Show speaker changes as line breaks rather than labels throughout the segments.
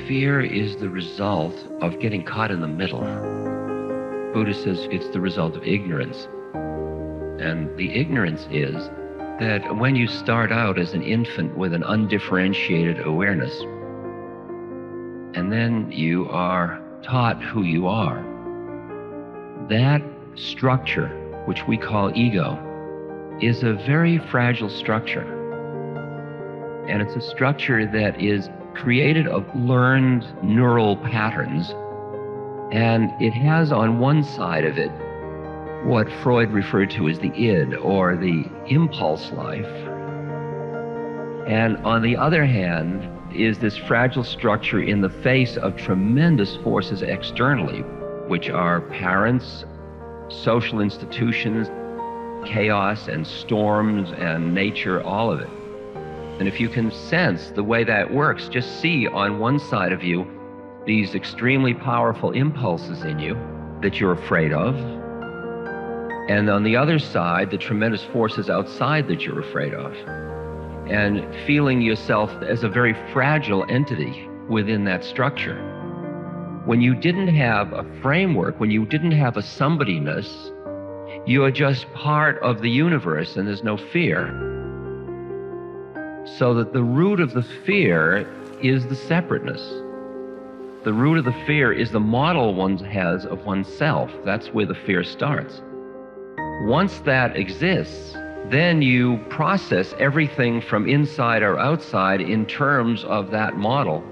Fear is the result of getting caught in the middle. Buddha says it's the result of ignorance. And the ignorance is that when you start out as an infant with an undifferentiated awareness, and then you are taught who you are, that structure, which we call ego, is a very fragile structure. And it's a structure that is created of learned neural patterns. And it has on one side of it what Freud referred to as the id, or the impulse life. And on the other hand is this fragile structure in the face of tremendous forces externally, which are parents, social institutions, chaos and storms and nature, all of it. And if you can sense the way that works, just see on one side of you these extremely powerful impulses in you that you're afraid of, and on the other side, the tremendous forces outside that you're afraid of, and feeling yourself as a very fragile entity within that structure. When you didn't have a framework, when you didn't have a somebodyness, you are just part of the universe and there's no fear. So that the root of the fear is the separateness. The root of the fear is the model one has of oneself. That's where the fear starts. Once that exists, then you process everything from inside or outside in terms of that model,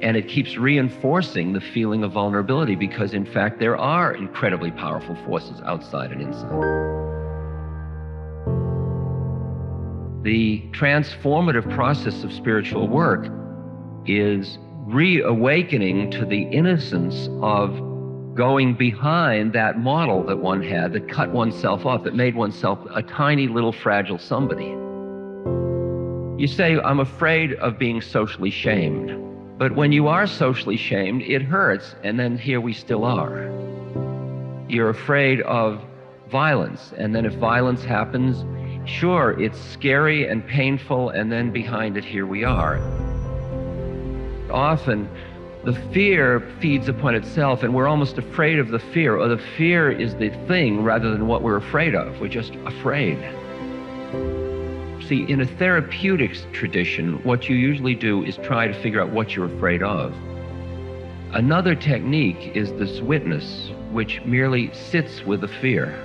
and it keeps reinforcing the feeling of vulnerability, because in fact there are incredibly powerful forces outside and inside. The transformative process of spiritual work is reawakening to the innocence of going behind that model that one had, that cut oneself off, that made oneself a tiny little fragile somebody. You say, I'm afraid of being socially shamed. But when you are socially shamed, it hurts, and then here we still are. You're afraid of violence, and then if violence happens, sure, it's scary and painful, and then behind it, here we are. Often, the fear feeds upon itself, and we're almost afraid of the fear, or the fear is the thing rather than what we're afraid of. We're just afraid. See, in a therapeutics tradition, what you usually do is try to figure out what you're afraid of. Another technique is this witness, which merely sits with the fear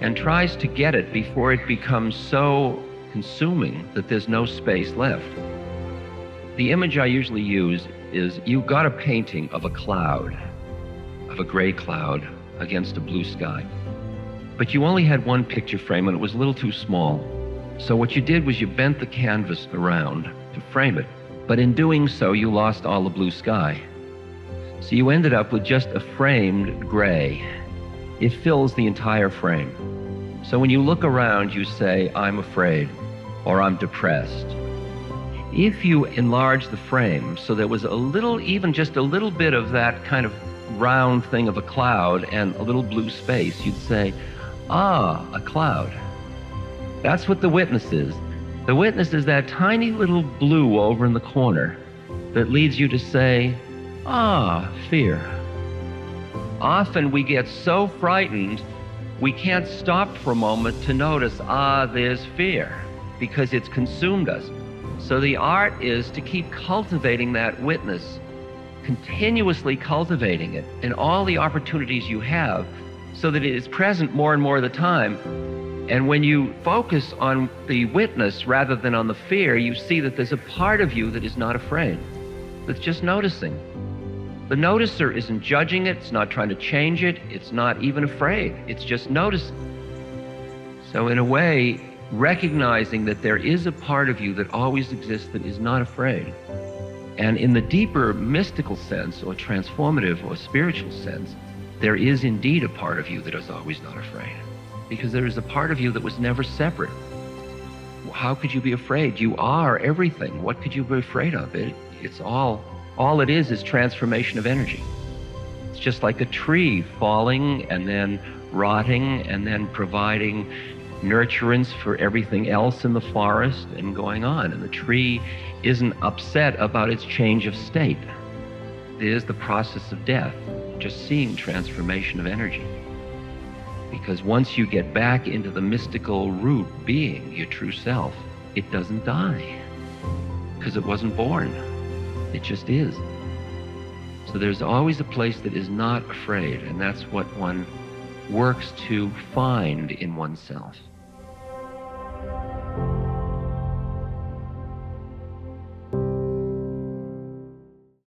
and tries to get it before it becomes so consuming that there's no space left. The image I usually use is, you got a painting of a cloud, of a gray cloud against a blue sky. But you only had one picture frame and it was a little too small. So what you did was you bent the canvas around to frame it. But in doing so, you lost all the blue sky. So you ended up with just a framed gray. It fills the entire frame. So when you look around, you say, I'm afraid, or I'm depressed. If you enlarge the frame so there was a little, even just a little bit of that kind of round thing of a cloud and a little blue space, you'd say, ah, a cloud. That's what the witness is. The witness is that tiny little blue over in the corner that leads you to say, ah, fear. Often we get so frightened, we can't stop for a moment to notice, ah, there's fear, because it's consumed us. So the art is to keep cultivating that witness, continuously cultivating it in all the opportunities you have, so that it is present more and more of the time. And when you focus on the witness rather than on the fear, you see that there's a part of you that is not afraid, that's just noticing. The noticer isn't judging it, it's not trying to change it, it's not even afraid, it's just noticing. So in a way, recognizing that there is a part of you that always exists that is not afraid. And in the deeper mystical sense, or transformative or spiritual sense, there is indeed a part of you that is always not afraid. Because there is a part of you that was never separate. How could you be afraid? You are everything. What could you be afraid of? It's all it is transformation of energy. It's just like a tree falling and then rotting and then providing nurturance for everything else in the forest and going on. And the tree isn't upset about its change of state. is the process of death, just seeing transformation of energy. Because once you get back into the mystical root being, your true self, it doesn't die. Because it wasn't born. It just is. So there's always a place that is not afraid, and that's what one works to find in oneself.